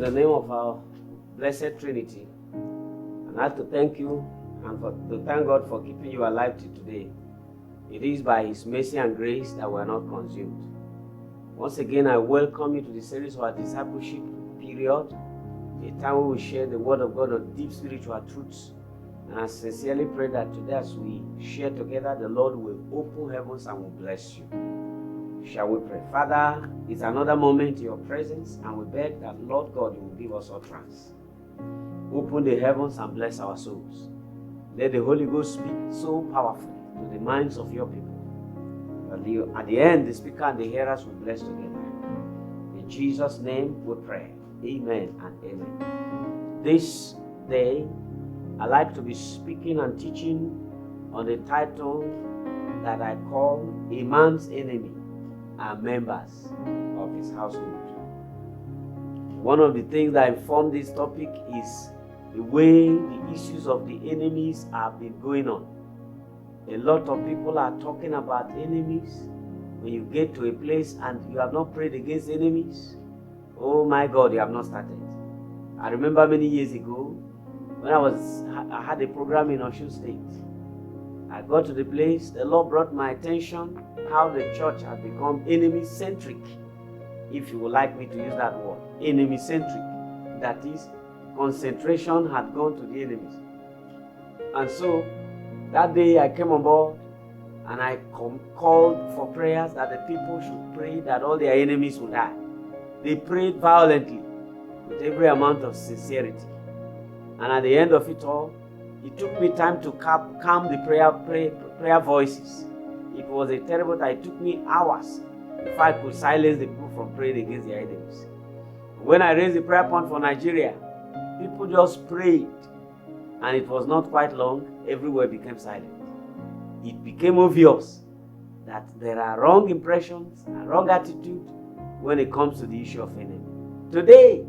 the name of our blessed Trinity. And I have to thank you and to thank God for keeping you alive till today. It is by His mercy and grace that we are not consumed. Once again, I welcome you to the series of our discipleship period, a time where we share the Word of God on deep spiritual truths. And I sincerely pray that today, as we share together, the Lord will open heavens and will bless you. Shall we pray? Father, it's another moment in your presence, and we beg that, Lord God, you will give us utterance. Open the heavens and bless our souls. Let the Holy Ghost speak so powerfully to the minds of your people. At the end, the speaker and the hearers will bless together. In Jesus' name we pray. Amen and amen. This day, I like to be speaking and teaching on the title that I call A Man's Enemy Are Members of His Household. One of the things that informed this topic is the way the issues of the enemies have been going on. A lot of people are talking about enemies. When you get to a place and you have not prayed against enemies, oh my God, you have not started. I remember many years ago when I had a program in Osun State. I got to the place, the Lord brought my attention how the church has become enemy-centric, if you would like me to use that word, enemy-centric. That is, concentration had gone to the enemies. And so, that day I came on board and I called for prayers that the people should pray that all their enemies would die. They prayed violently with every amount of sincerity. And at the end of it all, it took me time to calm the prayer voices. It was a terrible time. It took me hours if I could silence the people from praying against their enemies. When I raised the prayer point for Nigeria, people just prayed. And it was not quite long, everywhere became silent. It became obvious that there are wrong impressions and wrong attitude when it comes to the issue of enemy. Today,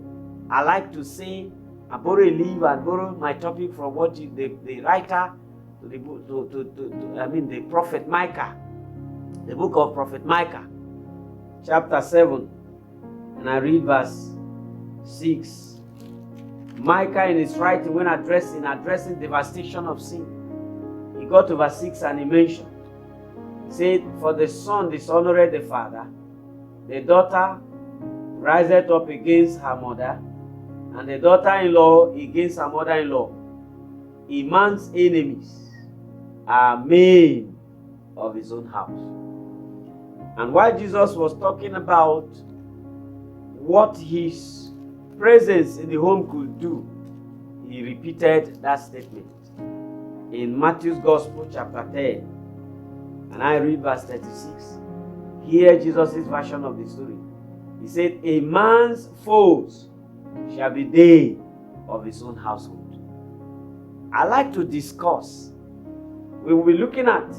I like to say, I borrow my topic from what the writer, the prophet Micah, the book of prophet Micah, chapter 7, and I read verse 6. Micah in his writing, when addressing devastation of sin, he got to verse 6 and he mentioned, he said, "For the son dishonored the father, the daughter riseth up against her mother, and the daughter-in-law against her mother-in-law. A man's enemies are men of his own house." And while Jesus was talking about what his presence in the home could do, he repeated that statement in Matthew's Gospel, chapter 10. And I read verse 36. Hear Jesus' version of the story. He said, "A man's foes shall be they of his own household." I like to discuss. We will be looking at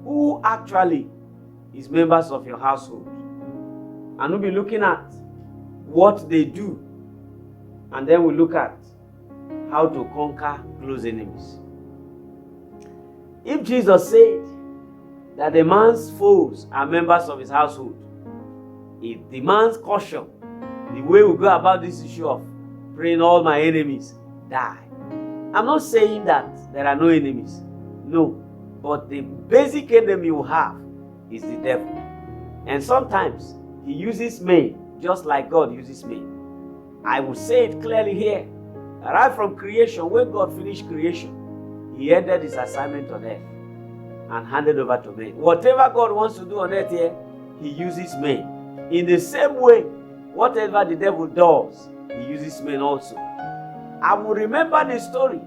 who actually is members of your household. And we'll be looking at what they do. And then we'll look at how to conquer close enemies. If Jesus said that a man's foes are members of his household, it demands caution. The way we go about this issue of praying all my enemies die. I'm not saying that there are no enemies. No. But the basic enemy you have is the devil. And sometimes he uses men just like God uses men. I will say it clearly here. Right from creation, when God finished creation, he ended his assignment on earth and handed over to men. Whatever God wants to do on earth here, he uses men. In the same way, whatever the devil does, he uses men also. I will remember the story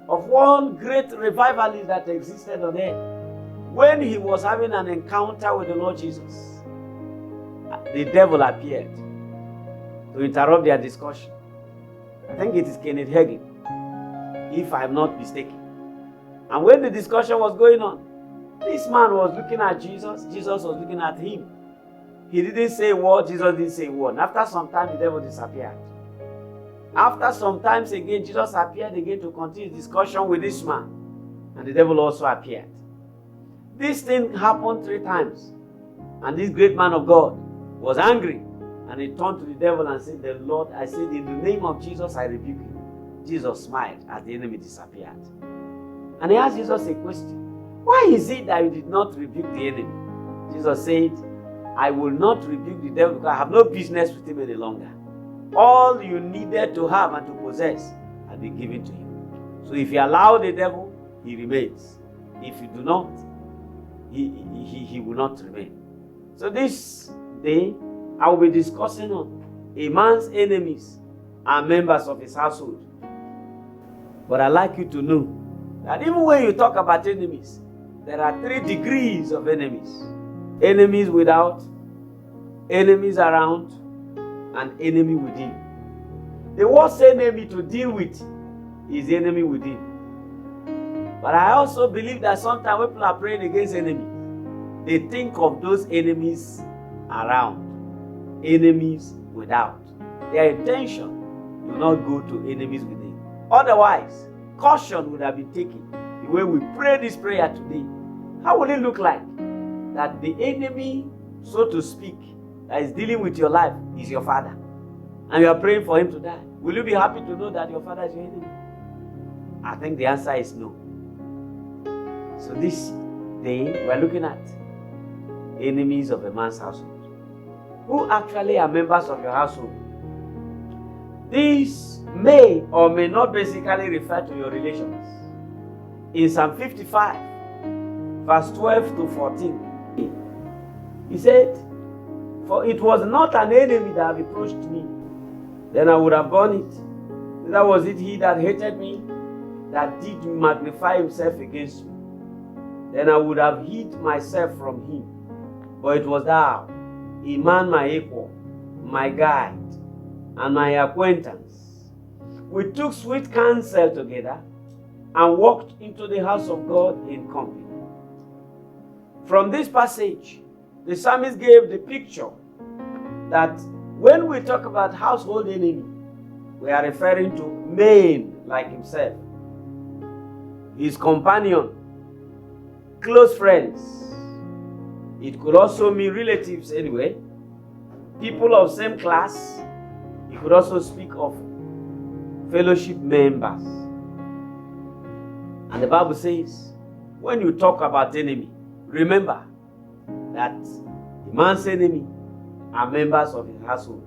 of one great revivalist that existed on earth. When he was having an encounter with the Lord Jesus, the devil appeared to interrupt their discussion. I think it is Kenneth Hagin, if I am not mistaken. And when the discussion was going on, this man was looking at Jesus, Jesus was looking at him. He didn't say a word, Jesus didn't say a word. After some time, the devil disappeared. After some time again, Jesus appeared again to continue discussion with this man. And the devil also appeared. This thing happened 3 times. And this great man of God was angry. And he turned to the devil and said, the Lord, I said, in the name of Jesus, I rebuke you. Jesus smiled as the enemy disappeared. And he asked Jesus a question. Why is it that you did not rebuke the enemy? Jesus said, I will not rebuke the devil because I have no business with him any longer. All you needed to have and to possess has been given to you. So if you allow the devil, he remains. If you do not, he will not remain. So this day, I will be discussing on a man's enemies are members of his household. But I'd like you to know that even when you talk about enemies, there are 3 degrees of enemies. Enemies without, enemies around, and enemy within. The worst enemy to deal with is the enemy within. But I also believe that sometimes when people are praying against enemies, they think of those enemies around, enemies without. Their intention will not go to enemies within. Otherwise, caution would have been taken. The way we pray this prayer today, how will it look like? That the enemy, so to speak, that is dealing with your life is your father. And you are praying for him to die. Will you be happy to know that your father is your enemy? I think the answer is no. So this day, we are looking at enemies of a man's household. Who actually are members of your household? These may or may not basically refer to your relations. In Psalm 55, verse 12 to 14, he said, for it was not an enemy that reproached me, then I would have done it. Neither was it he that hated me, that did magnify himself against me. Then I would have hid myself from him. But it was thou, a man my equal, my guide, and my acquaintance. We took sweet counsel together and walked into the house of God in company. From this passage, the psalmist gave the picture that when we talk about household enemy, we are referring to men like himself, his companion, close friends. It could also mean relatives anyway, people of same class. It could also speak of fellowship members. And the Bible says, when you talk about enemy, remember that the man's enemy are members of his household.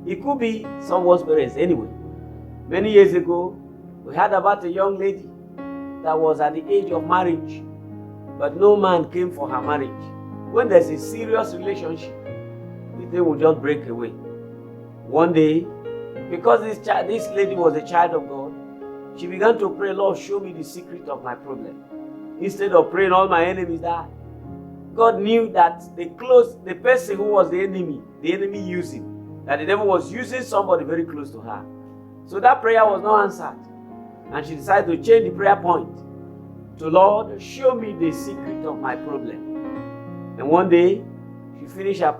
It could be someone's parents anyway. Many years ago, we heard about a young lady that was at the age of marriage, but no man came for her marriage. When there's a serious relationship, the thing will just break away. One day, because this lady was a child of God, she began to pray, Lord, show me the secret of my problem. Instead of praying, all my enemies die. God knew that the person who was the enemy used him. That the devil was using somebody very close to her. So that prayer was not answered. And she decided to change the prayer point to, Lord, show me the secret of my problem. And one day, she finished her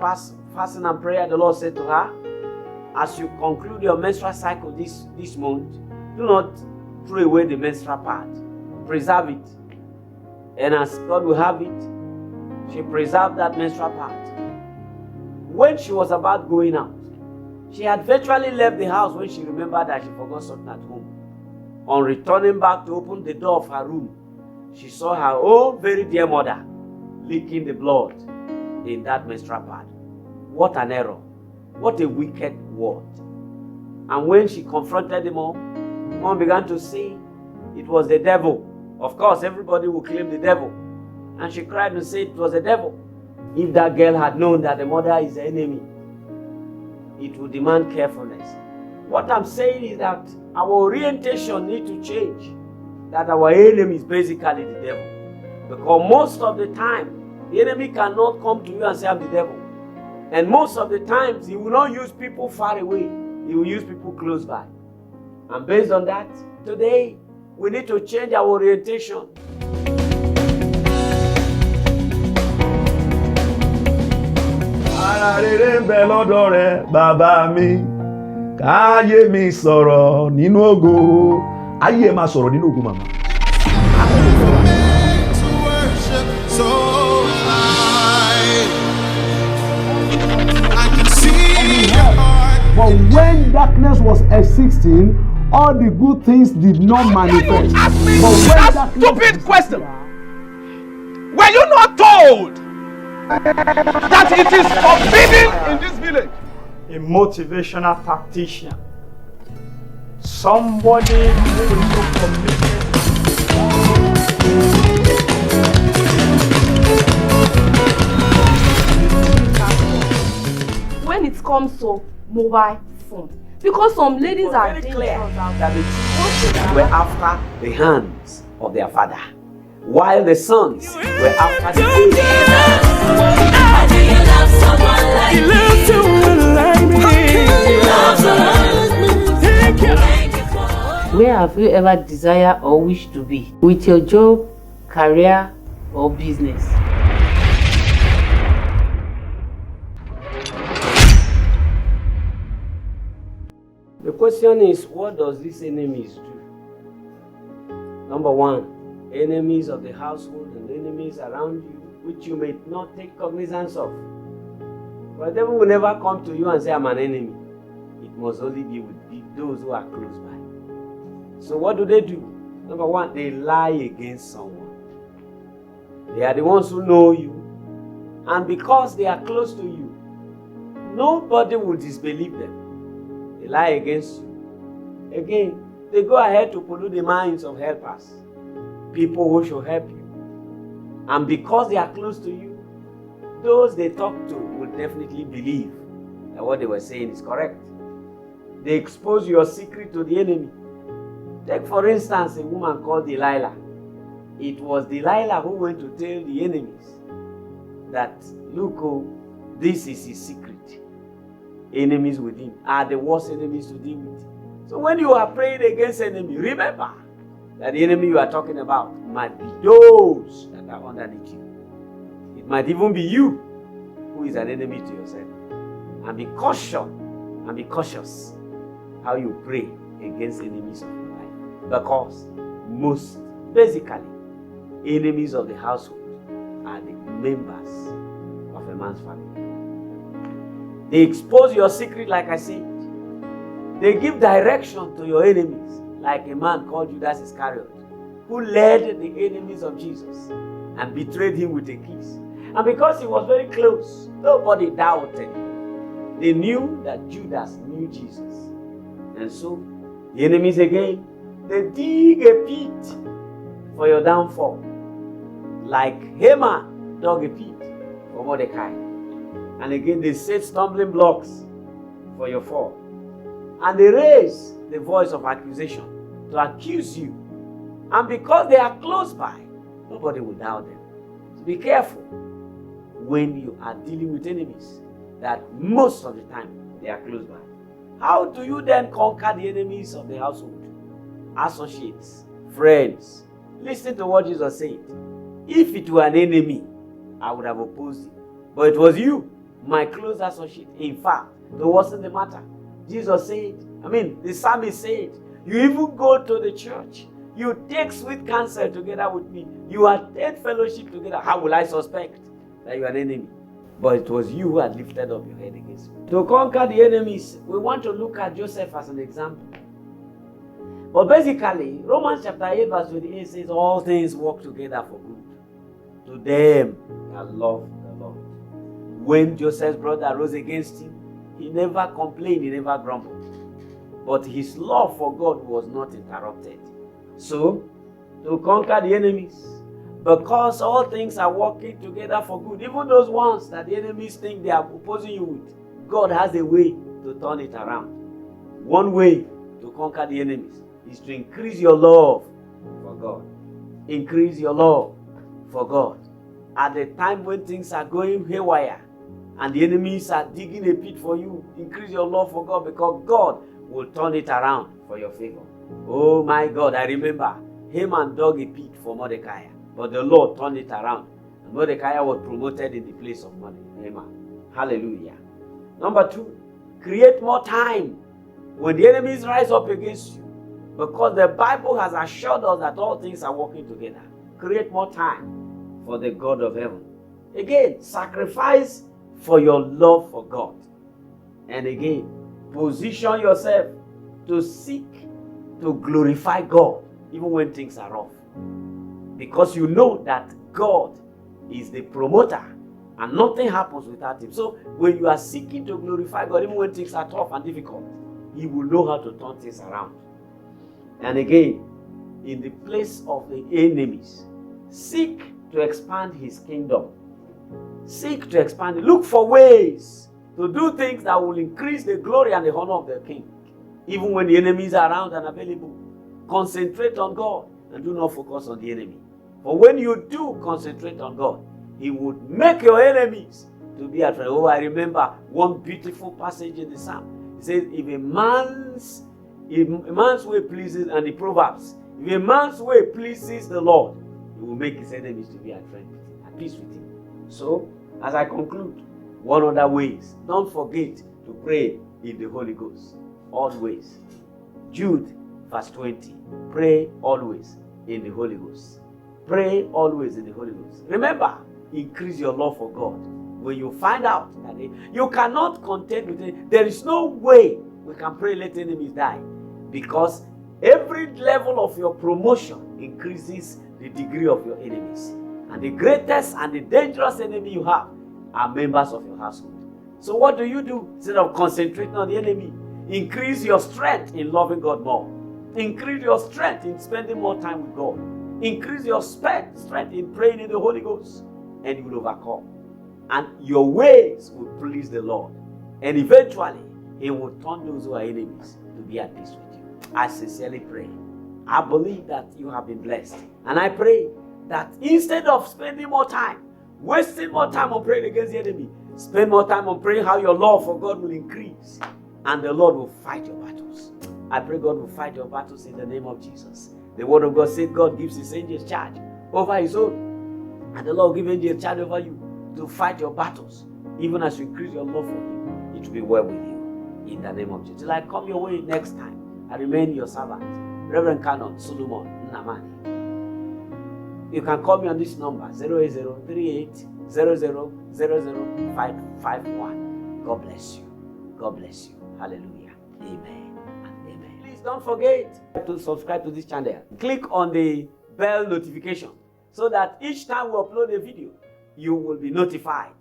fasting and prayer. The Lord said to her, as you conclude your menstrual cycle this month, do not throw away the menstrual part. Preserve it. And as God will have it, she preserved that menstrual part. When she was about going out, she had virtually left the house when she remembered that she forgot something at home. On returning back to open the door of her room, she saw her own very dear mother leaking the blood in that menstrual pad. What an error. What a wicked word. And when she confronted the mom began to say it was the devil. Of course, everybody will claim the devil. And she cried and said it was the devil. If that girl had known that the mother is the enemy, it would demand carefulness. What I'm saying is that our orientation needs to change. That our enemy is basically the devil. Because most of the time, the enemy cannot come to you and say, I'm the devil. And most of the times, he will not use people far away. He will use people close by. And based on that, today, we need to change our orientation. Ara rere ń bẹ lọ́dọ̀ rẹ bàbá mi, káyé mi sọ̀rọ̀ nínú ògo. Ayé máa sọ̀rọ̀ nínú ògo màmá. And when darkness was existing, all the good things did not manifest. Ask me But when that darkness stupid question. disappeared, Were you not told that it is forbidden in this village? A motivational tactician. Somebody who is so committed. When it comes to mobile phone, because some ladies are very dangerous clear out that the children were after the hands of their father, while the sons were after the face. How do you love someone like me? Thank you for Where have you ever desired or wished to be? With your job, career, or business? The question is, what does these enemies do? Number one, enemies of the household and enemies around you, which you may not take cognizance of. But the devil will never come to you and say, I'm an enemy. It must only be with those who are close by. So what do? Number one, they lie against someone. They are the ones who know you. And because they are close to you, nobody will disbelieve them. They lie against you. Again, they go ahead to pollute the minds of helpers, people who should help you. And because they are close to you, those they talk to will definitely believe that what they were saying is correct. They expose your secret to the enemy. Take for instance a woman called Delilah. It was Delilah who went to tell the enemies that, look, oh, this is his secret. Enemies within are the worst enemies to deal with. So when you are praying against enemy, remember that the enemy you are talking about might be those that are underneath you. It might even be you who is an enemy to yourself. And be cautious how you pray against enemies of your life. Because most basically, enemies of the household are the members of a man's family. They expose your secret, like I said. They give direction to your enemies, like a man called Judas Iscariot, who led the enemies of Jesus and betrayed him with a kiss. And because he was very close, nobody doubted him. They knew that Judas knew Jesus. And so, the enemies again, they dig a pit for your downfall, like Haman dug a pit for Mordecai. And again, they set stumbling blocks for your fall. And they raise the voice of accusation to accuse you. And because they are close by, nobody will doubt them. So be careful when you are dealing with enemies, that most of the time they are close by. How do you then conquer the enemies of the household? Associates, friends. Listen to what Jesus said. If it were an enemy, I would have opposed it. But it was you, my close associate. In fact, that wasn't the matter. Jesus said, the psalmist said, you even go to the church. You take sweet counsel together with me. You attend fellowship together. How will I suspect that you are an enemy? But it was you who had lifted up your head against me. To conquer the enemies, we want to look at Joseph as an example. But basically, Romans chapter 8 verse 28 says, all things work together for good to them that love the Lord. When Joseph's brother rose against him, he never complained, he never grumbled. But his love for God was not interrupted. So, to conquer the enemies, because all things are working together for good, even those ones that the enemies think they are opposing you with, God has a way to turn it around. One way to conquer the enemies is to increase your love for God. Increase your love for God. At the time when things are going haywire and the enemies are digging a pit for you, increase your love for God, because God will turn it around for your favor. Oh my God, I remember Haman dug a pit for Mordecai, but the Lord turned it around. And Mordecai was promoted in the place of Haman. Hallelujah. Number 2, create more time when the enemies rise up against you, because the Bible has assured us that all things are working together. Create more time for the God of heaven. Again, sacrifice for your love for God. And again, position yourself to seek to glorify God even when things are rough. Because you know that God is the promoter and nothing happens without him. So when you are seeking to glorify God even when things are tough and difficult, he will know how to turn things around. And again, in the place of the enemies, seek to expand his kingdom. Seek to expand it. Look for ways to do things that will increase the glory and the honor of the king. Even when the enemies are around and available, concentrate on God and do not focus on the enemy. For when you do concentrate on God, he would make your enemies to be afraid. Oh, I remember one beautiful passage in the Psalm. It says, if a man's way pleases, and the Proverbs, if a man's way pleases the Lord, he will make his enemies to be at peace with him. So, as I conclude, one other ways, don't forget to pray in the Holy Ghost. Always. Jude, verse 20. Pray always in the Holy Ghost. Pray always in the Holy Ghost. Remember, increase your love for God. When you find out that you cannot contend with it, there is no way we can pray let enemies die. Because every level of your promotion increases the degree of your enemies. And the greatest and the dangerous enemy you have are members of your household. So what do? Instead of concentrating on the enemy, increase your strength in loving God more. Increase your strength in spending more time with God. Increase your strength in praying in the Holy Ghost. And you will overcome. And your ways will please the Lord. And eventually, he will turn those who are enemies to be at peace with you. I sincerely pray. I believe that you have been blessed. And I pray that instead of spending more time, wasting more time on praying against the enemy, spend more time on praying how your love for God will increase. And the Lord will fight your battles. I pray God will fight your battles in the name of Jesus. The word of God said God gives his angels charge over his own. And the Lord will give angels charge over you to fight your battles. Even as you increase your love for him, it will be well with you. In the name of Jesus. Till I come your way next time, I remain your servant, Reverend Canon Solomon Nnamani. You can call me on this number, 08038000551. God bless you. God bless you. Hallelujah. Amen and amen. Please don't forget to subscribe to this channel. Click on the bell notification so that each time we upload a video, you will be notified.